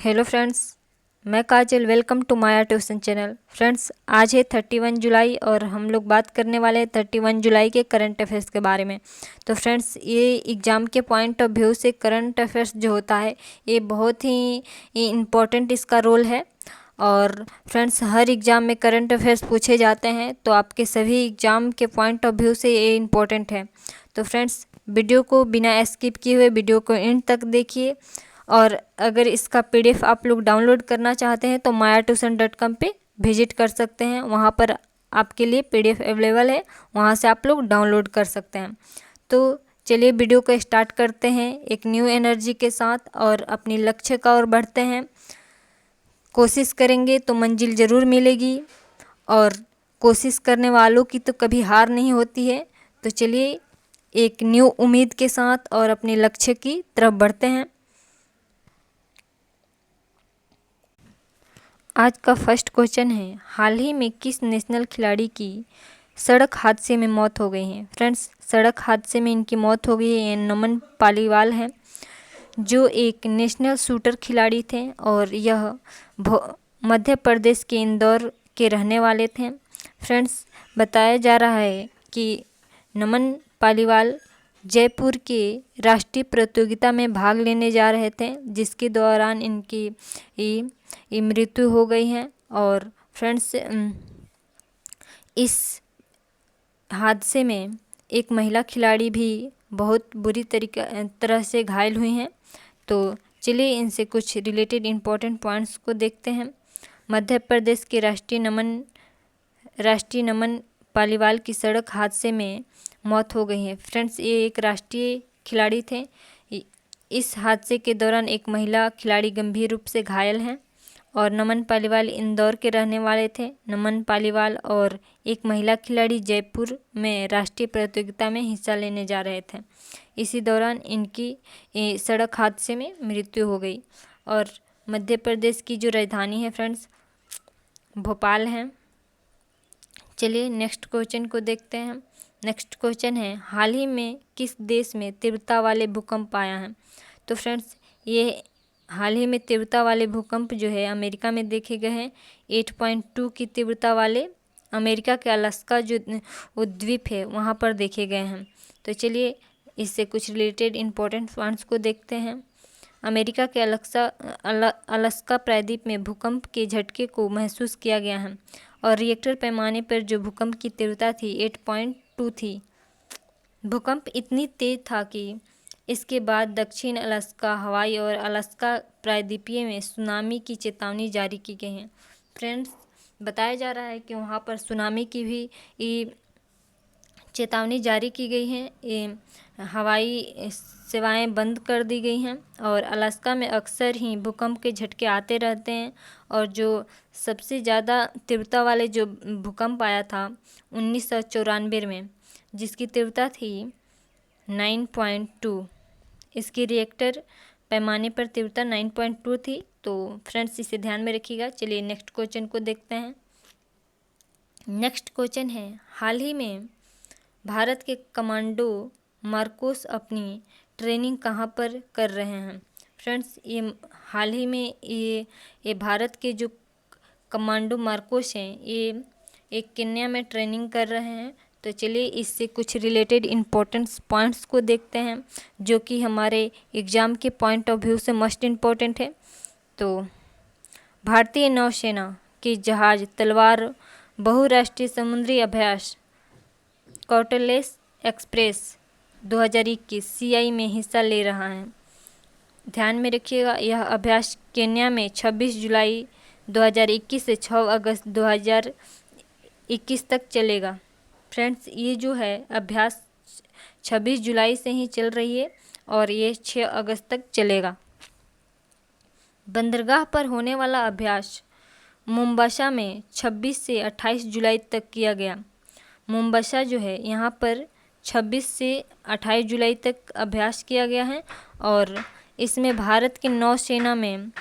Hello friends, मैं Kajal. Welcome to Maya tuition channel. Friends, आज है 31 जुलाई और हम लोग बात करने वाले हैं 31 जुलाई के करंट अफेयर्स के बारे में। तो फ्रेंड्स, ये एग्ज़ाम के पॉइंट ऑफ व्यू से करंट अफेयर्स जो होता है ये बहुत ही इम्पोर्टेंट इसका रोल है। और फ्रेंड्स, हर एग्ज़ाम में करंट अफेयर्स पूछे जाते हैं, तो आपके सभी एग्ज़ाम के पॉइंट ऑफ व्यू से ये इम्पोर्टेंट है। तो फ्रेंड्स, वीडियो को बिना स्किप किए हुए वीडियो को एंड तक देखिए। और अगर इसका PDF आप लोग डाउनलोड करना चाहते हैं तो mayatuition.com पे विजिट कर सकते हैं। वहाँ पर आपके लिए PDF अवेलेबल है, वहाँ से आप लोग डाउनलोड कर सकते हैं। तो चलिए वीडियो को स्टार्ट करते हैं एक न्यू एनर्जी के साथ और अपनी लक्ष्य का ओर बढ़ते हैं। कोशिश करेंगे तो मंजिल ज़रूर मिलेगी और कोशिश करने वालों की तो कभी हार नहीं होती है। तो चलिए एक न्यू उम्मीद के साथ और अपने लक्ष्य की तरफ बढ़ते हैं। आज का फर्स्ट क्वेश्चन है, हाल ही में किस नेशनल खिलाड़ी की सड़क हादसे में मौत हो गई है। फ्रेंड्स, सड़क हादसे में इनकी मौत हो गई है। ये नमन पालीवाल हैं, जो एक नेशनल शूटर खिलाड़ी थे और यह मध्य प्रदेश के इंदौर के रहने वाले थे। फ्रेंड्स, बताया जा रहा है कि नमन पालीवाल जयपुर के राष्ट्रीय प्रतियोगिता में भाग लेने जा रहे थे, जिसके दौरान इनकी मृत्यु हो गई है। और फ्रेंड्स, इस हादसे में एक महिला खिलाड़ी भी बहुत बुरी तरह से घायल हुई हैं। तो चलिए इनसे कुछ रिलेटेड इम्पोर्टेंट पॉइंट्स को देखते हैं। मध्य प्रदेश के राष्ट्रीय नमन पालीवाल की सड़क हादसे में मौत हो गई है। फ्रेंड्स, ये एक राष्ट्रीय खिलाड़ी थे। इस हादसे के दौरान एक महिला खिलाड़ी गंभीर रूप से घायल हैं और नमन पालीवाल इंदौर के रहने वाले थे। नमन पालीवाल और एक महिला खिलाड़ी जयपुर में राष्ट्रीय प्रतियोगिता में हिस्सा लेने जा रहे थे। इसी दौरान इनकी सड़क हादसे में मृत्यु हो गई। और मध्य प्रदेश की जो राजधानी है फ्रेंड्स, भोपाल है। चलिए नेक्स्ट क्वेश्चन को देखते हैं। नेक्स्ट क्वेश्चन है, हाल ही में किस देश में तीव्रता वाले भूकंप आया है। तो फ्रेंड्स, ये हाल ही में तीव्रता वाले भूकंप जो है अमेरिका में देखे गए हैं। 8.2 की तीव्रता वाले अमेरिका के अलास्का जो द्वीप है वहाँ पर देखे गए हैं। तो चलिए इससे कुछ रिलेटेड इम्पोर्टेंट पॉइंट्स को देखते हैं। अमेरिका के अलास्का प्रायद्वीप में भूकंप के झटके को महसूस किया गया है और रिएक्टर पैमाने पर जो भूकंप की तीव्रता थी 8.2 थी। भूकंप इतनी तेज था कि इसके बाद दक्षिण अलास्का, हवाई और अलास्का प्रायद्वीपीय में सुनामी की चेतावनी जारी की गई है। फ्रेंड्स, बताया जा रहा है कि वहाँ पर सुनामी की भी चेतावनी जारी की गई है। हवाई सेवाएं बंद कर दी गई हैं और अलास्का में अक्सर ही भूकंप के झटके आते रहते हैं। और जो सबसे ज़्यादा तीव्रता वाले जो भूकंप आया था 1994 में, जिसकी तीव्रता थी 9.2। इसकी रिएक्टर पैमाने पर तीव्रता 9.2 थी। तो फ्रेंड्स, इसे ध्यान में रखिएगा। चलिए नेक्स्ट क्वेश्चन को देखते हैं। नेक्स्ट क्वेश्चन है, हाल ही में भारत के कमांडो मार्कोस अपनी ट्रेनिंग कहाँ पर कर रहे हैं। फ्रेंड्स, ये हाल ही में ये भारत के जो कमांडो मार्कोस हैं ये एक केन्या में ट्रेनिंग कर रहे हैं। तो चलिए इससे कुछ रिलेटेड इम्पोर्टेंट पॉइंट्स को देखते हैं, जो कि हमारे एग्ज़ाम के पॉइंट ऑफ व्यू से मस्ट इम्पोर्टेंट है। तो भारतीय नौसेना के जहाज़ तलवार बहुराष्ट्रीय समुद्री अभ्यास कौटलेस एक्सप्रेस 2021 CI में हिस्सा ले रहा है। ध्यान में रखिएगा, यह अभ्यास केन्या में 26 जुलाई 2021 से 6 अगस्त 2021 तक चलेगा। फ्रेंड्स, ये जो है अभ्यास 26 जुलाई से ही चल रही है और ये 6 अगस्त तक चलेगा। बंदरगाह पर होने वाला अभ्यास मोम्बासा में 26 से 28 जुलाई तक किया गया। मोम्बासा जो है यहाँ पर 26 से 28 जुलाई तक अभ्यास किया गया है और इसमें भारत की नौसेना में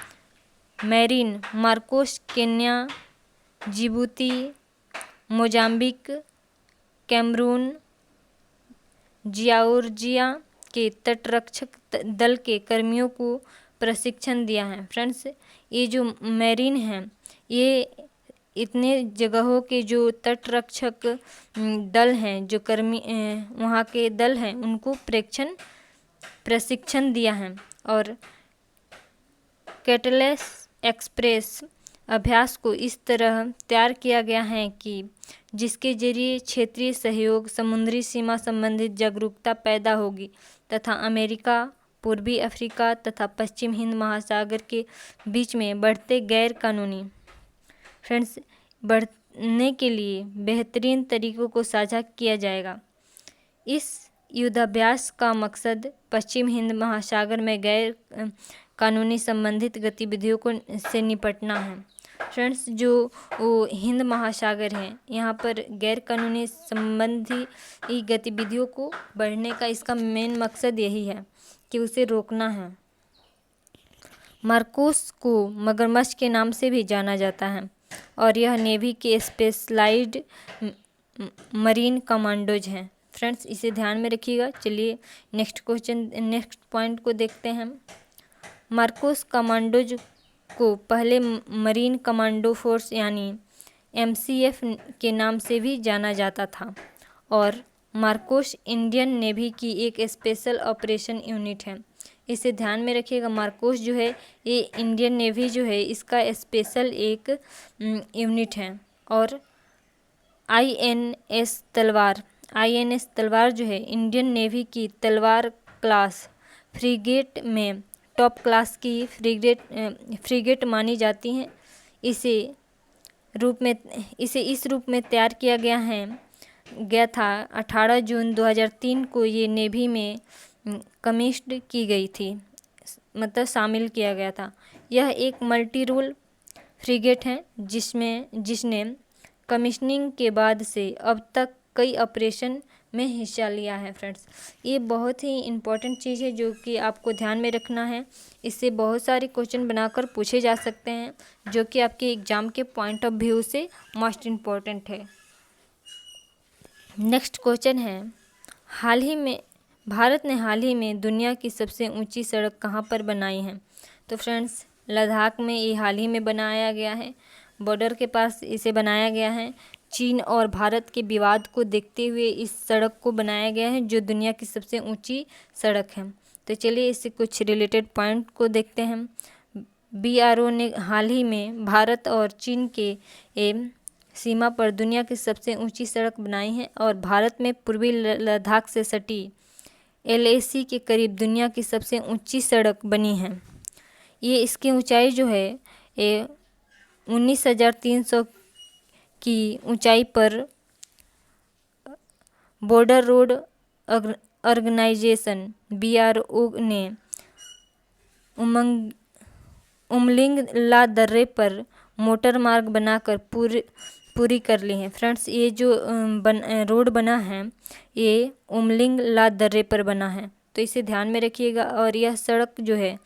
marine MARCOS Kenya, Djibouti, Mozambique, Cameroon, Georgia के तटरक्षक दल के कर्मियों को प्रशिक्षण दिया है। फ्रेंड्स, ये जो मैरीन हैं, ये इतने जगहों के जो तटरक्षक दल हैं, जो कर्मी वहाँ के दल हैं, उनको प्रशिक्षण दिया है। और कैटलेस एक्सप्रेस अभ्यास को इस तरह तैयार किया गया है कि जिसके जरिए क्षेत्रीय सहयोग, समुद्री सीमा संबंधित जागरूकता पैदा होगी तथा अमेरिका, पूर्वी अफ्रीका तथा पश्चिम हिंद महासागर के बीच में बढ़ते गैर कानूनी बढ़ने के लिए बेहतरीन तरीकों को साझा किया जाएगा। इस युद्धाभ्यास का मकसद पश्चिम हिंद महासागर में गैर कानूनी संबंधित गतिविधियों से निपटना है। फ्रेंड्स, जो वो हिंद महासागर है, यहाँ पर गैर कानूनी संबंधी गतिविधियों को बढ़ने का इसका मेन मकसद यही है कि उसे रोकना है। मार्कोस को मगरमच्छ के नाम से भी जाना जाता है और यह नेवी के स्पेशलाइज्ड मरीन कमांडोज हैं। फ्रेंड्स, इसे ध्यान में रखिएगा। चलिए नेक्स्ट पॉइंट को देखते हैं। मार्कोस कमांडोज को पहले मरीन कमांडो फोर्स यानी MCF के नाम से भी जाना जाता था और मार्कोस इंडियन नेवी की एक स्पेशल ऑपरेशन यूनिट है। इसे ध्यान में रखिएगा। मार्कोस जो है ये इंडियन नेवी जो है इसका स्पेशल एक यूनिट है। और INS तलवार जो है इंडियन नेवी की तलवार क्लास फ्रिगेट में टॉप क्लास की फ्रिगेट मानी जाती हैं। इसे इस रूप में तैयार किया गया था। 18 जून 2003 को ये नेवी में कमीश्ड की गई थी, मतलब शामिल किया गया था। यह एक मल्टी रोल फ्रिगेट है जिसने कमीशनिंग के बाद से अब तक कई ऑपरेशन में हिस्सा लिया है। फ्रेंड्स, ये बहुत ही इम्पोर्टेंट चीज़ है जो कि आपको ध्यान में रखना है। इससे बहुत सारे क्वेश्चन बनाकर पूछे जा सकते हैं जो कि आपके एग्ज़ाम के पॉइंट ऑफ व्यू से मोस्ट इम्पोर्टेंट है। नेक्स्ट क्वेश्चन है, भारत ने हाल ही में दुनिया की सबसे ऊंची सड़क कहाँ पर बनाई है? तो फ्रेंड्स, लद्दाख में ये हाल ही में बनाया गया है। बॉर्डर के पास इसे बनाया गया है। चीन और भारत के विवाद को देखते हुए इस सड़क को बनाया गया है जो दुनिया की सबसे ऊंची सड़क है। तो चलिए इससे कुछ रिलेटेड पॉइंट को देखते हैं। BRO ने हाल ही में भारत और चीन के सीमा पर दुनिया की सबसे ऊंची सड़क बनाई है और भारत में पूर्वी लद्दाख से सटी LAC के करीब दुनिया की सबसे ऊंची सड़क बनी है। ये इसकी ऊंचाई जो है 19,300 की ऊंचाई पर बॉर्डर रोड ऑर्गेनाइजेशन BRO ने उमलिंग ला दर्रे पर मोटर मार्ग बनाकर पूरी कर ली है। फ्रेंड्स, ये जो रोड बना है ये उमलिंग ला दर्रे पर बना है, तो इसे ध्यान में रखिएगा। और यह सड़क जो है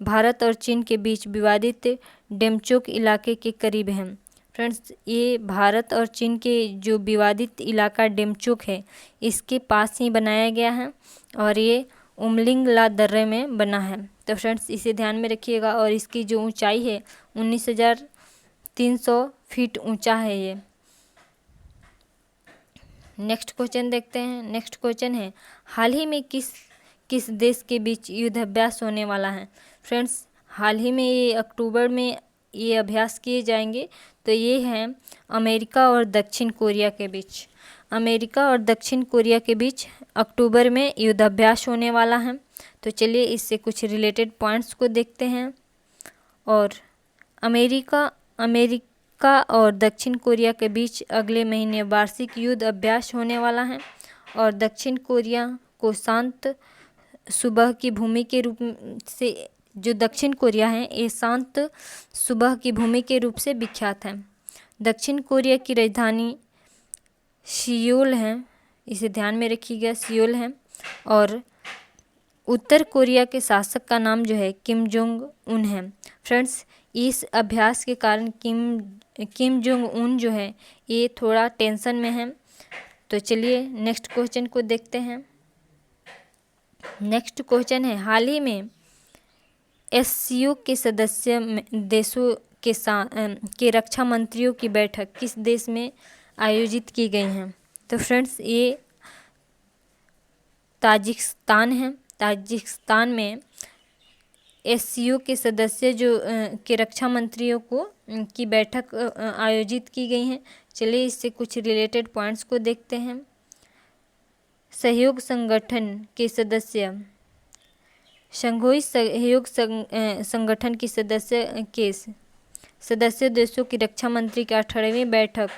भारत और चीन के बीच विवादित डेमचोक इलाके के करीब है। फ्रेंड्स, ये भारत और चीन के जो विवादित इलाका डेमचोक है इसके पास ही बनाया गया है और ये उमलिंग ला दर्रे में बना है। तो फ्रेंड्स, इसे ध्यान में रखिएगा। और इसकी जो ऊंचाई है 19,300 फीट ऊंचा है ये। नेक्स्ट क्वेश्चन देखते हैं। नेक्स्ट क्वेश्चन है, हाल ही में किस देश के बीच युद्धाभ्यास होने वाला है? फ्रेंड्स, हाल ही में ये अक्टूबर में ये अभ्यास किए जाएंगे। तो ये हैं अमेरिका और दक्षिण कोरिया के बीच। अमेरिका और दक्षिण कोरिया के बीच अक्टूबर में युद्धाभ्यास होने वाला है। तो चलिए इससे कुछ रिलेटेड पॉइंट्स को देखते हैं। और अमेरिका और दक्षिण कोरिया के बीच अगले महीने वार्षिक युद्ध अभ्यास होने वाला है और दक्षिण कोरिया को शांत सुबह की भूमि के रूप से, जो दक्षिण कोरिया है ये शांत सुबह की भूमि के रूप से विख्यात है। दक्षिण कोरिया की राजधानी सियोल है, इसे ध्यान में रखिएगा, सियोल है। और उत्तर कोरिया के शासक का नाम जो है किम जोंग उन है। फ्रेंड्स, इस अभ्यास के कारण किम जोंग उन जो है ये थोड़ा टेंशन में है। तो चलिए नेक्स्ट क्वेश्चन को देखते हैं। नेक्स्ट क्वेश्चन है, हाल ही में एससीओ के सदस्य देशों के रक्षा मंत्रियों की बैठक किस देश में आयोजित की गई हैं? तो फ्रेंड्स ये ताजिकिस्तान है। ताजिकिस्तान में एससीओ के सदस्य के रक्षा मंत्रियों की बैठक आयोजित की गई हैं। चलिए इससे कुछ रिलेटेड पॉइंट्स को देखते हैं। सहयोग संगठन के सदस्य शंघाई सहयोग संगठन की सदस्य देशों की रक्षा मंत्री की 18वीं बैठक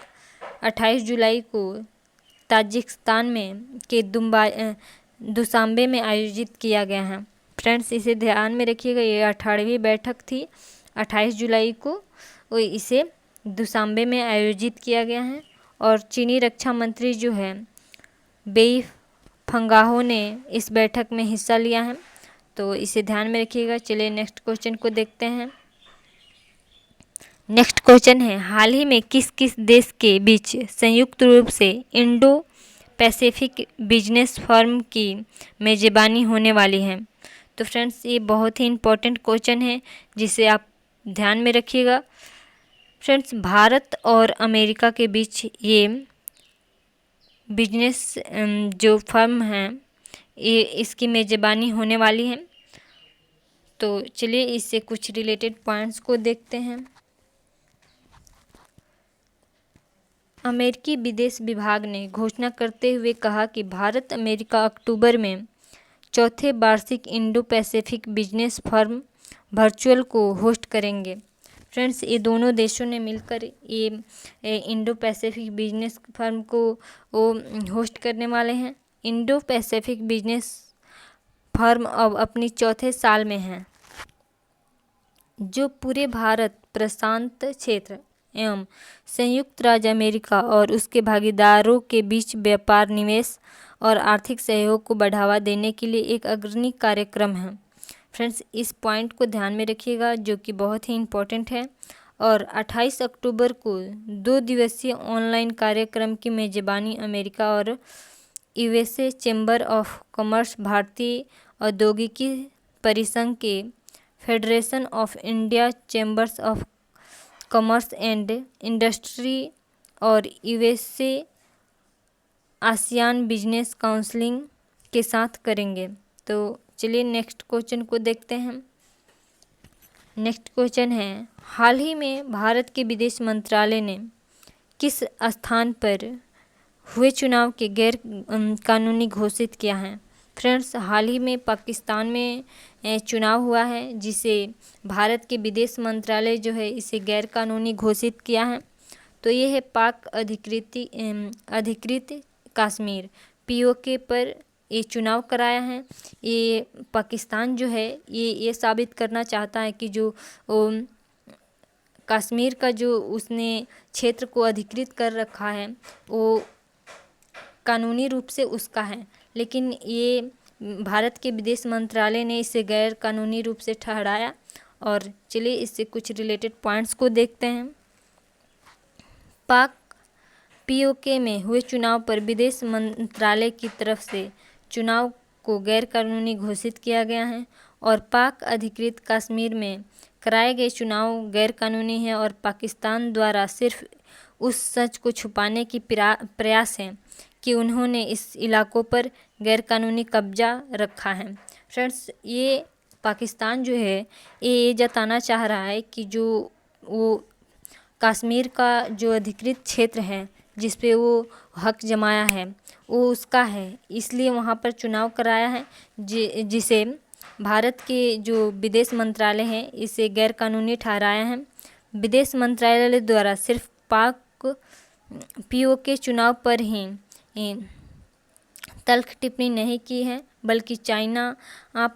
28 जुलाई को ताजिकिस्तान के दुशांबे में आयोजित किया गया है। फ्रेंड्स इसे ध्यान में रखिएगा, ये 18वीं बैठक थी 28 जुलाई को, इसे दुशांबे में आयोजित किया गया है। और चीनी रक्षा मंत्री जो है बेई फंगाहो ने इस बैठक में हिस्सा लिया है, तो इसे ध्यान में रखिएगा। चलिए नेक्स्ट क्वेश्चन को देखते हैं। नेक्स्ट क्वेश्चन है, हाल ही में किस किस देश के बीच संयुक्त रूप से इंडो पैसिफिक बिजनेस फोरम की मेजबानी होने वाली है? तो फ्रेंड्स ये बहुत ही इम्पोर्टेंट क्वेश्चन है जिसे आप ध्यान में रखिएगा। फ्रेंड्स भारत और अमेरिका के बीच ये बिजनेस जो फर्म है ये इसकी मेजबानी होने वाली है। तो चलिए इससे कुछ रिलेटेड पॉइंट्स को देखते हैं। अमेरिकी विदेश विभाग ने घोषणा करते हुए कहा कि भारत अमेरिका अक्टूबर में चौथे वार्षिक Indo Pacific business forum virtual को होस्ट करेंगे। फ्रेंड्स ये दोनों देशों ने मिलकर ये इंडो पैसिफिक बिजनेस फोरम को होस्ट करने वाले हैं। इंडो पैसिफिक बिजनेस फोरम अब अपनी चौथे साल में है, जो पूरे भारत प्रशांत क्षेत्र एवं संयुक्त राज्य अमेरिका और उसके भागीदारों के बीच व्यापार, निवेश और आर्थिक सहयोग को बढ़ावा देने के लिए एक अग्रणी कार्यक्रम है। फ्रेंड्स इस पॉइंट को ध्यान में रखिएगा जो कि बहुत ही इम्पोर्टेंट है। और 28 अक्टूबर को 2 दिवसीय ऑनलाइन कार्यक्रम की मेजबानी अमेरिका और यूएसए चैम्बर ऑफ कॉमर्स, भारतीय औद्योगिकी परिसंघ के federation of India chambers of commerce and industry और यूएसए आसियान बिजनेस काउंसिलिंग के साथ करेंगे। तो चलिए नेक्स्ट क्वेश्चन को देखते हैं। नेक्स्ट क्वेश्चन है, हाल ही में भारत के विदेश मंत्रालय ने किस स्थान पर हुए चुनाव के गैर कानूनी घोषित किया है? फ्रेंड्स हाल ही में पाकिस्तान में चुनाव हुआ है जिसे भारत के विदेश मंत्रालय जो है इसे गैर कानूनी घोषित किया है। तो ये है पाक अधिकृत कश्मीर पीओके पर ये चुनाव कराया है। ये पाकिस्तान जो है ये साबित करना चाहता है कि जो कश्मीर का जो उसने क्षेत्र को अधिकृत कर रखा है वो कानूनी रूप से उसका है, लेकिन ये भारत के विदेश मंत्रालय ने इसे गैर कानूनी रूप से ठहराया। और चलिए इससे कुछ रिलेटेड पॉइंट्स को देखते हैं। पाक पीओके में हुए चुनाव पर विदेश मंत्रालय की तरफ से चुनाव को गैर कानूनी घोषित किया गया है और पाक अधिकृत कश्मीर में कराए गए चुनाव गैर कानूनी है और पाकिस्तान द्वारा सिर्फ उस सच को छुपाने की प्रयास है कि उन्होंने इस इलाकों पर गैरकानूनी कब्जा रखा है। फ्रेंड्स ये पाकिस्तान जो है ये जताना चाह रहा है कि जो वो कश्मीर का जो अधिकृत क्षेत्र है जिस पे वो हक जमाया है वो उसका है, इसलिए वहाँ पर चुनाव कराया है जिसे भारत के जो विदेश मंत्रालय है इसे गैरकानूनी ठहराया है। विदेश मंत्रालय द्वारा सिर्फ पाक पीओके चुनाव पर ही तल्ख टिप्पणी नहीं की है, बल्कि चाइना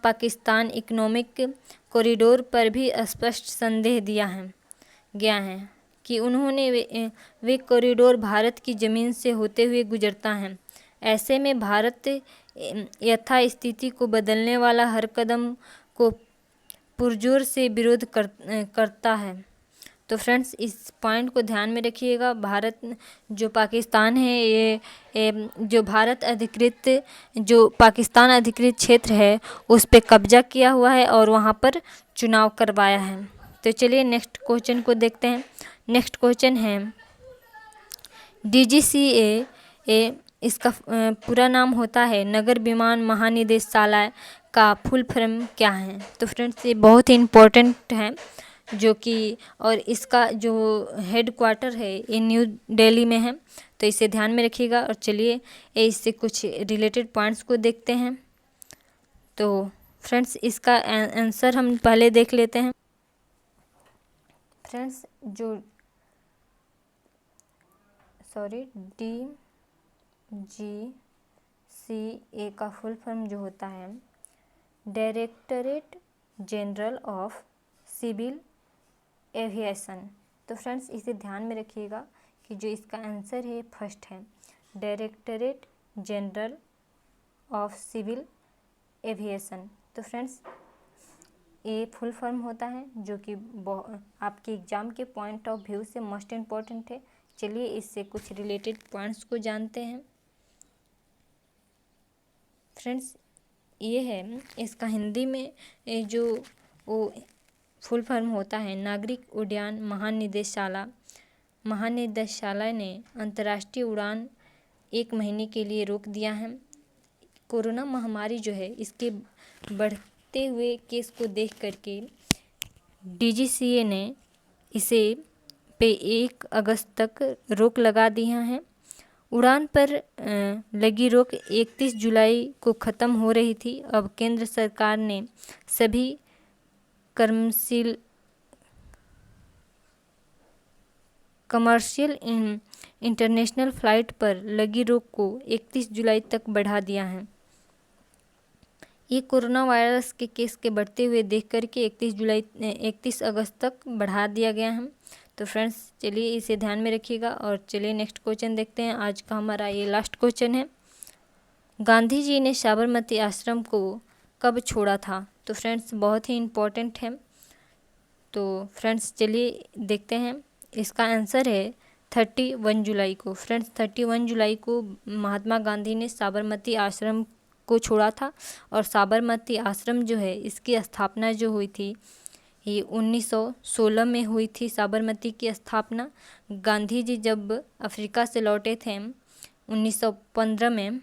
पाकिस्तान इकोनॉमिक कॉरिडोर पर भी स्पष्ट संदेश गया है कि उन्होंने वे कॉरिडोर भारत की ज़मीन से होते हुए गुजरता है। ऐसे में भारत यथास्थिति को बदलने वाला हर कदम को पुरजोर से विरोध करता है। तो फ्रेंड्स इस पॉइंट को ध्यान में रखिएगा। भारत जो पाकिस्तान है ये जो भारत अधिकृत जो पाकिस्तान अधिकृत क्षेत्र है उस पे कब्जा किया हुआ है और वहाँ पर चुनाव करवाया है। तो चलिए नेक्स्ट क्वेश्चन को देखते हैं। नेक्स्ट क्वेश्चन है DGCA इसका पूरा नाम होता है नगर विमान महानिदेशालय का फुल फॉर्म क्या है। तो फ्रेंड्स ये बहुत ही इम्पोर्टेंट है जो कि और इसका जो हेड क्वार्टर है ये न्यू दिल्ली में है। तो इसे ध्यान में रखिएगा। और चलिए इससे कुछ रिलेटेड पॉइंट्स को देखते हैं। तो फ्रेंड्स इसका आंसर हम पहले देख लेते हैं। फ्रेंड्स जो DGCA का फुल फॉर्म जो होता है directorate general of civil aviation. तो फ्रेंड्स इसे ध्यान में रखिएगा कि जो इसका आंसर है फर्स्ट है directorate general of civil aviation. तो फ्रेंड्स ये फुल फॉर्म होता है जो कि आपके एग्ज़ाम के पॉइंट ऑफ व्यू से मोस्ट इम्पॉर्टेंट है। चलिए इससे कुछ रिलेटेड पॉइंट्स को जानते हैं। फ्रेंड्स ये है इसका हिंदी में जो वो फुल फॉर्म होता है नागरिक उड्डयन महानिदेशालय ने अंतर्राष्ट्रीय उड़ान 1 महीने के लिए रोक दिया है। कोरोना महामारी जो है इसके बढ़ते हुए केस को देख करके DGCA ने इसे पे 1 अगस्त तक रोक लगा दिया है। उड़ान पर लगी रोक 31 जुलाई को ख़त्म हो रही थी। अब केंद्र सरकार ने सभी कमर्शियल इंटरनेशनल फ़्लाइट पर लगी रोक को 31 जुलाई तक बढ़ा दिया है। ये कोरोना वायरस के केस के बढ़ते हुए देख करके 31 अगस्त तक बढ़ा दिया गया है। तो फ्रेंड्स चलिए इसे ध्यान में रखिएगा। और चलिए नेक्स्ट क्वेश्चन देखते हैं। आज का हमारा ये लास्ट क्वेश्चन है गांधी जी ने साबरमती आश्रम को कब छोड़ा था। तो फ्रेंड्स बहुत ही इम्पोर्टेंट है। तो फ्रेंड्स चलिए देखते हैं। इसका आंसर है 31 जुलाई को। फ्रेंड्स 31 जुलाई को महात्मा गांधी ने साबरमती आश्रम को छोड़ा था। और साबरमती आश्रम जो है इसकी स्थापना जो हुई थी ये 1916 में हुई थी। साबरमती की स्थापना गांधी जी जब अफ्रीका से लौटे थे 1915 में,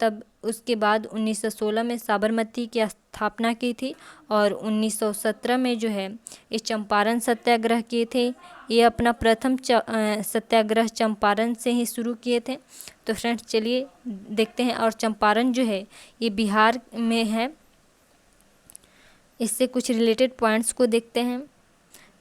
तब उसके बाद 1916 में साबरमती की स्थापना की थी। और 1917 में जो है ये चंपारण सत्याग्रह किए थे। ये अपना प्रथम सत्याग्रह चंपारण से ही शुरू किए थे। तो फ्रेंड्स चलिए देखते हैं। और चंपारण जो है ये बिहार में है। इससे कुछ रिलेटेड पॉइंट्स को देखते हैं।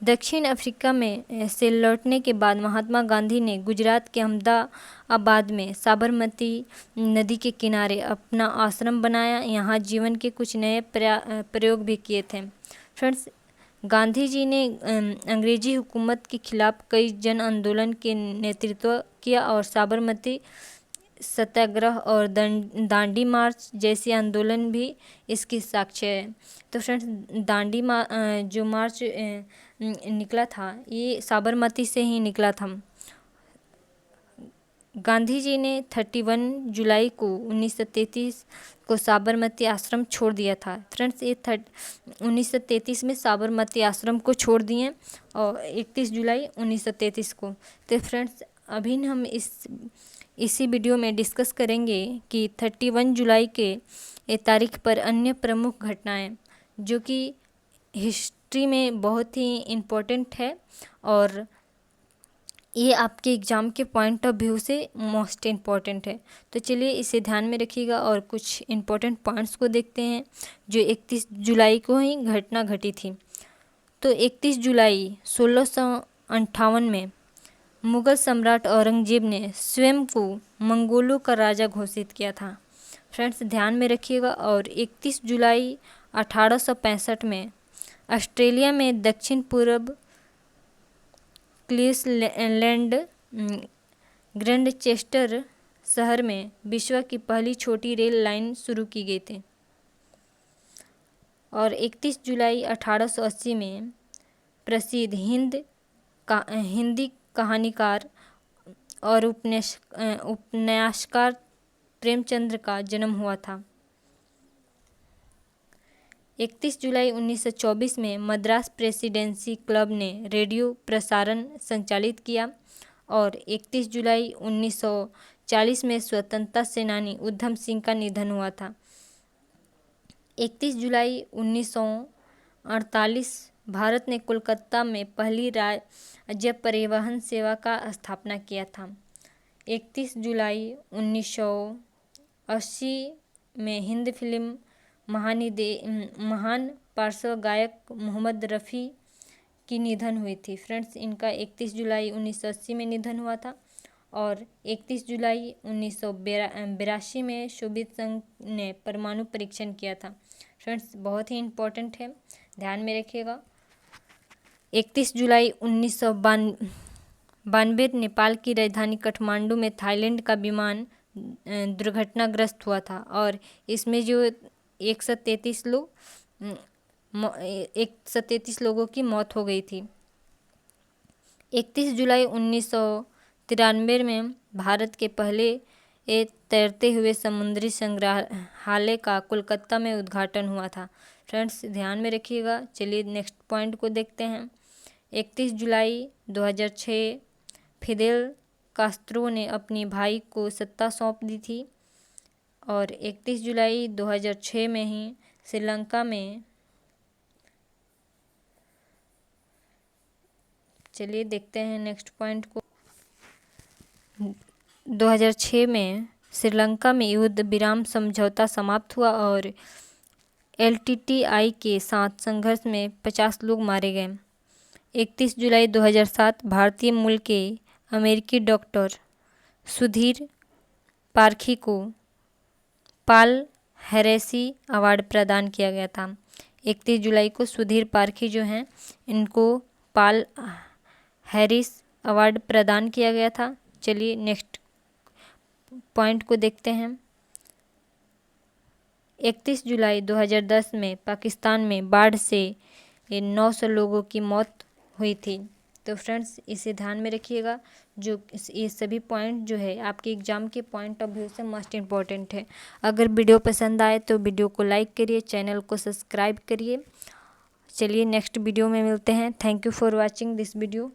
दक्षिण अफ्रीका में से लौटने के बाद महात्मा गांधी ने गुजरात के अहमदाबाद में साबरमती नदी के किनारे अपना आश्रम बनाया। यहाँ जीवन के कुछ नए प्रयोग भी किए थे। फ्रेंड्स गांधी जी ने अंग्रेजी हुकूमत के खिलाफ कई जन आंदोलन के नेतृत्व किया और साबरमती सत्याग्रह और दांडी मार्च जैसे आंदोलन भी इसकी साक्ष्य है। तो फ्रेंड्स दांडी जो मार्च निकला था ये साबरमती से ही निकला था। गांधी जी ने 31 जुलाई को 1933 को साबरमती आश्रम छोड़ दिया था। फ्रेंड्स ये 1933 में साबरमती आश्रम को छोड़ दिए और 31 जुलाई 1933 को। तो फ्रेंड्स अभी हम इसी वीडियो में डिस्कस करेंगे कि 31 जुलाई के तारीख पर अन्य प्रमुख घटनाएं जो कि हिस्ट्री में बहुत ही इम्पोर्टेंट है और ये आपके एग्ज़ाम के पॉइंट ऑफ व्यू से मोस्ट इम्पॉर्टेंट है। तो चलिए इसे ध्यान में रखिएगा और कुछ इम्पोर्टेंट पॉइंट्स को देखते हैं जो 31 जुलाई को ही घटना घटी थी। तो 31 जुलाई 1658 में मुग़ल सम्राट औरंगज़ेब ने स्वयं को मंगोलों का राजा घोषित किया था। फ्रेंड्स ध्यान में रखिएगा। और 31 जुलाई 1865 में ऑस्ट्रेलिया में दक्षिण पूर्व क्वींसलैंड ग्रैंडचेस्टर शहर में विश्व की पहली छोटी रेल लाइन शुरू की गई थी। और 31 जुलाई 1880 में प्रसिद्ध हिंदी कहानीकार और उपन्यासकार प्रेमचंद्र का जन्म हुआ था। 31 जुलाई 1924 में मद्रास प्रेसिडेंसी क्लब ने रेडियो प्रसारण संचालित किया और 31 जुलाई 1940 में स्वतंत्रता सेनानी उधम सिंह का निधन हुआ था। 31 जुलाई 1948 भारत ने कोलकाता में पहली राज्य परिवहन सेवा का स्थापना किया था। 31 जुलाई 1980 में हिंदी फिल्म महान पार्श्व गायक मोहम्मद रफ़ी की निधन हुई थी। फ्रेंड्स, इनका 31 जुलाई 1980 में निधन हुआ था और 31 जुलाई 1982 में सोवियत संघ ने परमाणु परीक्षण किया था। फ्रेंड्स, बहुत ही इम्पोर्टेंट है, ध्यान में रखिएगा। 31 जुलाई 1992 नेपाल की राजधानी काठमांडू में थाईलैंड का विमान दुर्घटनाग्रस्त हुआ था और इसमें जो 133 लोगों की मौत हो गई थी। 31 जुलाई 1993 में भारत के पहले तैरते हुए समुद्री संग्रहालय का कोलकाता में उद्घाटन हुआ था। फ्रेंड्स, ध्यान में रखिएगा। चलिए नेक्स्ट पॉइंट को देखते हैं। 31 जुलाई 2006 फिदेल कास्त्रो ने अपनी भाई को सत्ता सौंप दी थी और 31 जुलाई 2006 में ही श्रीलंका में, चलिए देखते हैं नेक्स्ट पॉइंट को। 2006 में श्रीलंका में युद्ध विराम समझौता समाप्त हुआ और LTTI के साथ संघर्ष में 50 लोग मारे गए। 31 जुलाई 2007 भारतीय मूल के अमेरिकी डॉक्टर सुधीर पारखी को पाल हेरेसी अवार्ड प्रदान किया गया था। 31 जुलाई को सुधीर पारखी जो हैं, इनको पाल हैरिस अवार्ड प्रदान किया गया था। चलिए नेक्स्ट पॉइंट को देखते हैं। 31 जुलाई 2010 में पाकिस्तान में बाढ़ से 900 लोगों की मौत हुई थी। तो फ्रेंड्स, इसे ध्यान में रखिएगा। जो ये सभी पॉइंट जो है आपके एग्ज़ाम के पॉइंट ऑफ व्यू से मोस्ट इम्पॉर्टेंट है। अगर वीडियो पसंद आए तो वीडियो को लाइक करिए, चैनल को सब्सक्राइब करिए। चलिए नेक्स्ट वीडियो में मिलते हैं। Thank you for watching this video.